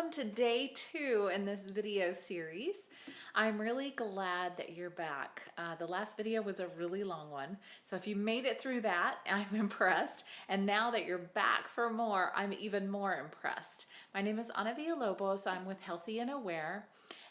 welcome to day 2 in this video series. I'm really glad that you're back. The last video was a really long one, so if you made it through that, I'm impressed. And now that you're back for more, I'm even more impressed. My name is Ana Villalobos. I'm with Healthy and Aware.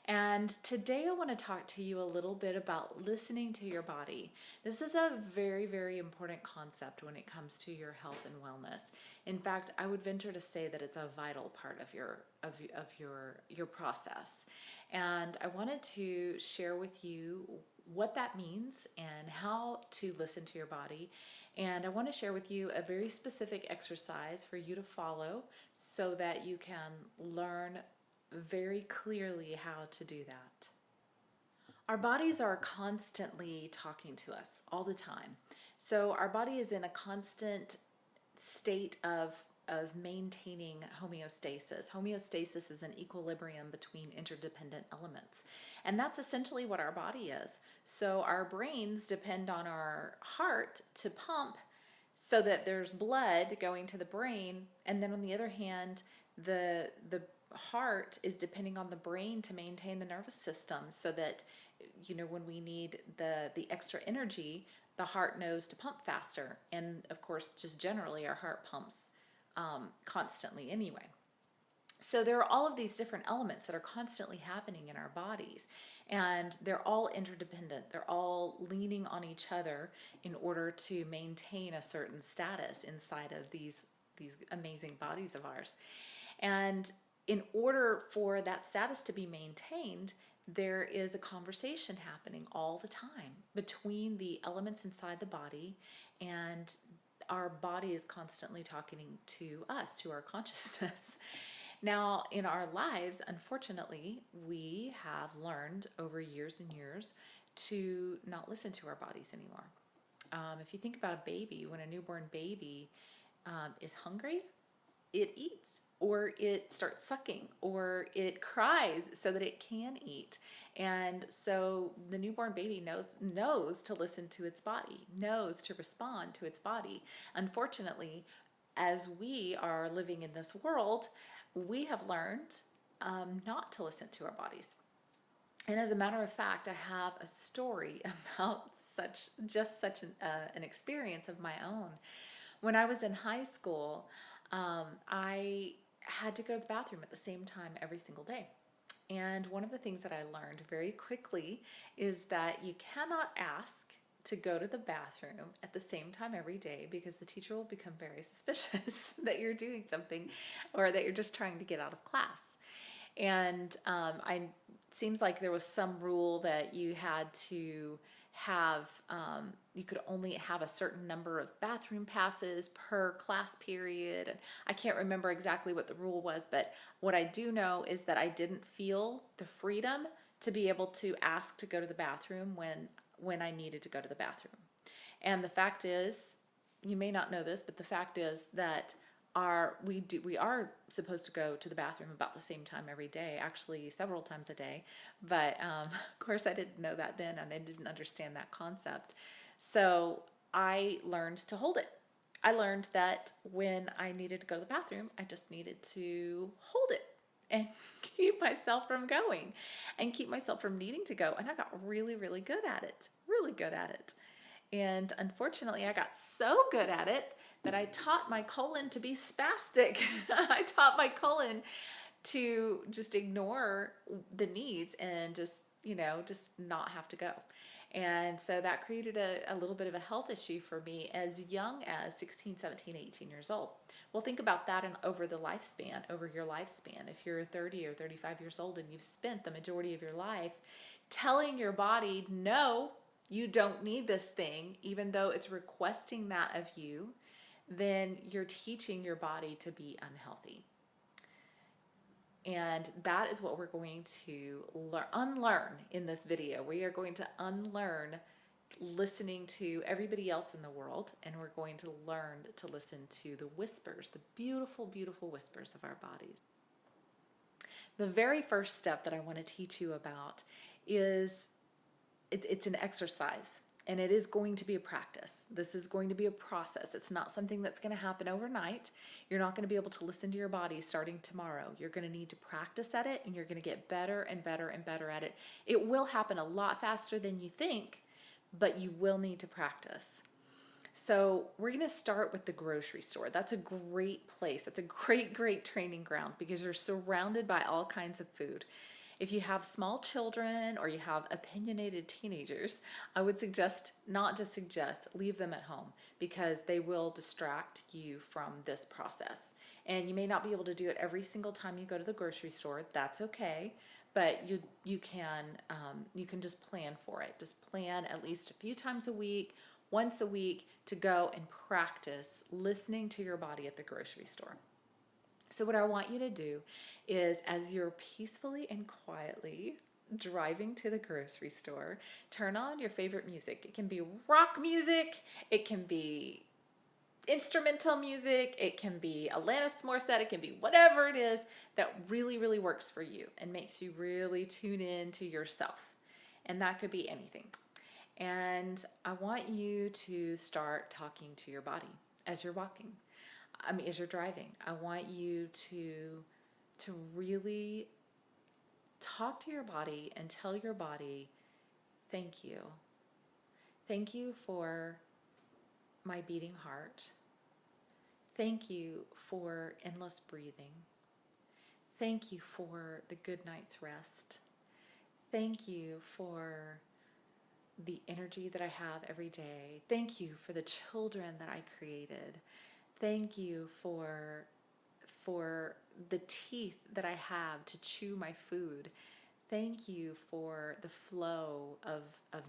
And today I want to talk to you a little bit about listening to your body. This is a very, very important concept when it comes to your health and wellness. In fact, I would venture to say that it's a vital part of your process. And I wanted to share with you what that means and how to listen to your body. And I want to share with you a very specific exercise for you to follow so that you can learn very clearly how to do that. Our bodies are constantly talking to us all the time. So our body is in a constant state of maintaining homeostasis. Homeostasis is an equilibrium between interdependent elements. And that's essentially what our body is. So our brains depend on our heart to pump so that there's blood going to the brain. And then on the other hand, the heart is depending on the brain to maintain the nervous system so that, when we need the extra energy, the heart knows to pump faster. And of course, just generally, our heart pumps constantly anyway. So there are all of these different elements that are constantly happening in our bodies, and they're all interdependent. They're all leaning on each other in order to maintain a certain status inside of these amazing bodies of ours. And in order for that status to be maintained, there is a conversation happening all the time between the elements inside the body, and our body is constantly talking to us, to our consciousness. Now, in our lives, unfortunately, we have learned over years and years to not listen to our bodies anymore. If you think about a baby, when a newborn baby is hungry, it eats, or it starts sucking, or it cries so that it can eat. And so the newborn baby knows to listen to its body, knows to respond to its body. Unfortunately, as we are living in this world, we have learned not to listen to our bodies. And as a matter of fact, I have a story about such an experience of my own. When I was in high school, I had to go to the bathroom at the same time every single day. And one of the things that I learned very quickly is that you cannot ask to go to the bathroom at the same time every day, because the teacher will become very suspicious that you're doing something or that you're just trying to get out of class. And it seems like there was some rule that you had to have, you could only have a certain number of bathroom passes per class period. And I can't remember exactly what the rule was, but what I do know is that I didn't feel the freedom to be able to ask to go to the bathroom when I needed to go to the bathroom. And the fact is, you may not know this, but the fact is that we are supposed to go to the bathroom about the same time every day, actually several times a day. But of course, I didn't know that then, and I didn't understand that concept. So I learned to hold it. I learned that when I needed to go to the bathroom, I just needed to hold it and keep myself from going and keep myself from needing to go. And I got really, really good at it, really good at it. And unfortunately, I got so good at it that I taught my colon to be spastic. I taught my colon to just ignore the needs and just not have to go. And so that created a little bit of a health issue for me as young as 16, 17, 18 years old. Well, think about that over your lifespan. If you're 30 or 35 years old and you've spent the majority of your life telling your body, no, you don't need this thing, even though it's requesting that of you, then you're teaching your body to be unhealthy. And that is what we're going to unlearn in this video. We are going to unlearn listening to everybody else in the world, and we're going to learn to listen to the whispers, the beautiful, beautiful whispers of our bodies. The very first step that I want to teach you about is it's an exercise. And it is going to be a practice. This is going to be a process. It's not something that's going to happen overnight. You're not going to be able to listen to your body starting tomorrow. You're going to need to practice at it, and you're going to get better and better and better at it. It will happen a lot faster than you think, but you will need to practice. So we're going to start with the grocery store. That's a great place. That's a great, great training ground because you're surrounded by all kinds of food. If you have small children or you have opinionated teenagers, I would suggest, not just suggest, leave them at home because they will distract you from this process. And you may not be able to do it every single time you go to the grocery store. That's okay. But you can just plan for it. Just plan at least a few times a week, once a week, to go and practice listening to your body at the grocery store. So what I want you to do is, as you're peacefully and quietly driving to the grocery store, turn on your favorite music. It can be rock music, it can be instrumental music, it can be Alanis Morissette, it can be whatever it is that really, really works for you and makes you really tune in to yourself. And that could be anything. And I want you to start talking to your body as you're walking. As you're driving. I want you to really talk to your body and tell your body, thank you. Thank you for my beating heart. Thank you for endless breathing. Thank you for the good night's rest. Thank you for the energy that I have every day. Thank you for the children that I created. Thank you for the teeth that I have to chew my food. Thank you for the flow of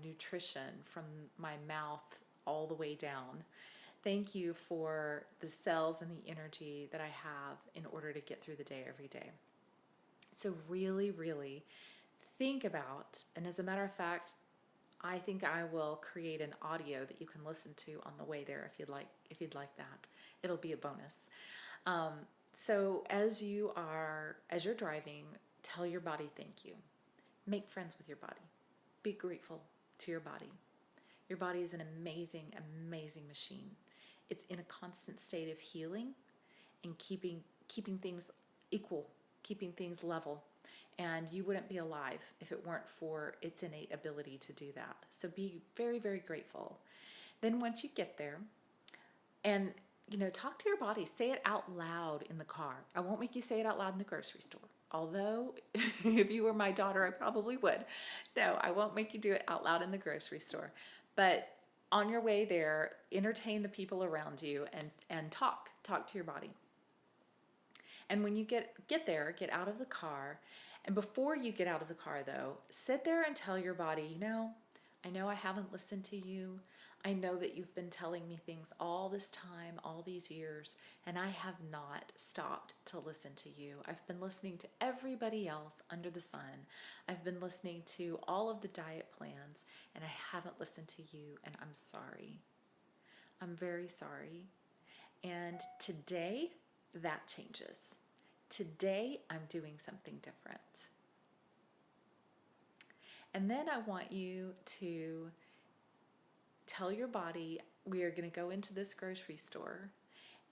nutrition from my mouth all the way down. Thank you for the cells and the energy that I have in order to get through the day every day. So really, really think about, and as a matter of fact, I think I will create an audio that you can listen to on the way there if you'd like that. It'll be a bonus. So as you're driving, tell your body thank you. Make friends with your body. Be grateful to your body. Your body is an amazing, amazing machine. It's in a constant state of healing and keeping things equal, keeping things level. And you wouldn't be alive if it weren't for its innate ability to do that. So be very, very grateful. Then once you get there, and talk to your body, say it out loud in the car. I won't make you say it out loud in the grocery store. Although, if you were my daughter, I probably would. No, I won't make you do it out loud in the grocery store. But on your way there, entertain the people around you and talk to your body. And when you get there, get out of the car. And before you get out of the car, though, sit there and tell your body, I know I haven't listened to you. I know that you've been telling me things all this time, all these years, and I have not stopped to listen to you. I've been listening to everybody else under the sun. I've been listening to all of the diet plans, and I haven't listened to you, and I'm sorry. I'm very sorry. And today, that changes. Today, I'm doing something different. And then I want you to tell your body, we are going to go into this grocery store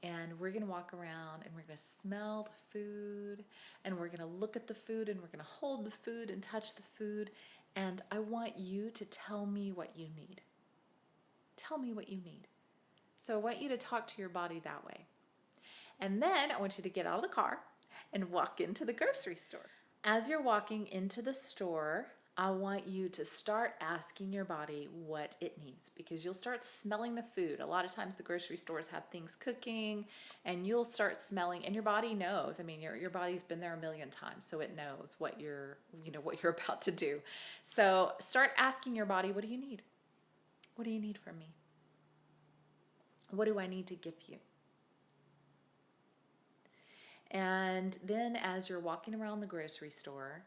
and we're going to walk around and we're going to smell the food and we're going to look at the food and we're going to hold the food and touch the food. And I want you to tell me what you need. Tell me what you need. So I want you to talk to your body that way. And then I want you to get out of the car and walk into the grocery store. As you're walking into the store, I want you to start asking your body what it needs because you'll start smelling the food. A lot of times the grocery stores have things cooking and you'll start smelling and your body knows. Your body's been there a million times, so it knows what you're about to do. So start asking your body, what do you need? What do you need from me? What do I need to give you? And then as you're walking around the grocery store,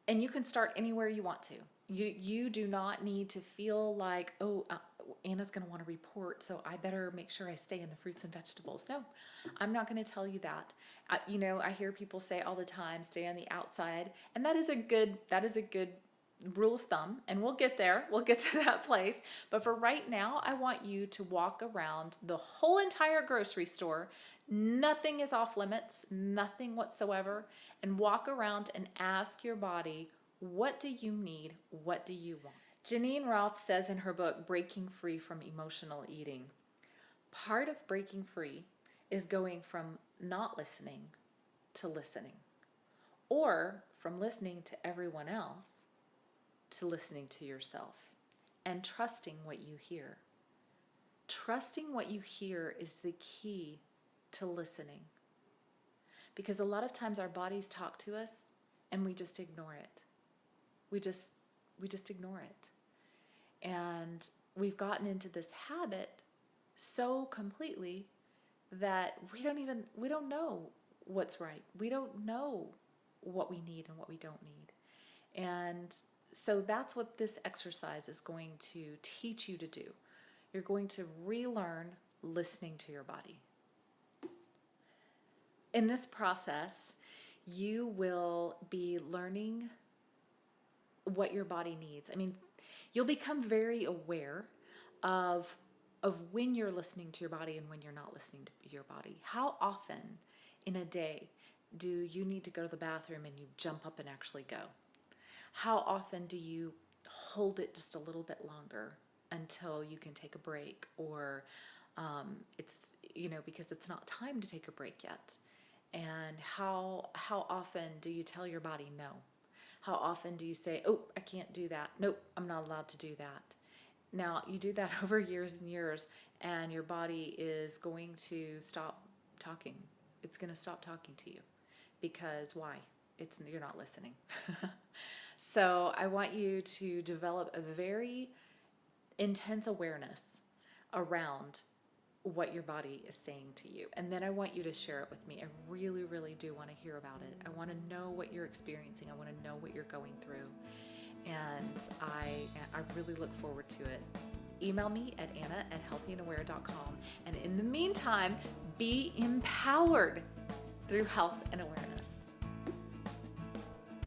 and you can start anywhere you want to. You do not need to feel like, Anna's going to want to report, so I better make sure I stay in the fruits and vegetables. No, I'm not going to tell you that. I hear people say all the time, stay on the outside, and that is a good rule of thumb, and we'll get there. We'll get to that place. But for right now, I want you to walk around the whole entire grocery store. Nothing is off limits, nothing whatsoever. And walk around and ask your body, what do you need? What do you want? Janine Roth says in her book, Breaking Free from Emotional Eating, part of breaking free is going from not listening to listening, or from listening to everyone else to listening to yourself and trusting what you hear. Trusting what you hear is the key to listening, because a lot of times our bodies talk to us and we just ignore it. We just ignore it. And we've gotten into this habit so completely that we don't know what's right. We don't know what we need and what we don't need. And so that's what this exercise is going to teach you to do. You're going to relearn listening to your body. In this process, you will be learning what your body needs. I mean, you'll become very aware of when you're listening to your body and when you're not listening to your body. How often in a day do you need to go to the bathroom and you jump up and actually go? How often do you hold it just a little bit longer until you can take a break, or it's, because it's not time to take a break yet? And how often do you tell your body no? How often do you say, oh, I can't do that. Nope, I'm not allowed to do that. Now, you do that over years and years, and your body is going to stop talking. It's going to stop talking to you. Because why? You're not listening. So I want you to develop a very intense awareness around what your body is saying to you. And then I want you to share it with me. I really, really do want to hear about it. I want to know what you're experiencing. I want to know what you're going through. And I really look forward to it. Email me at anna@healthyandaware.com. And in the meantime, be empowered through health and awareness.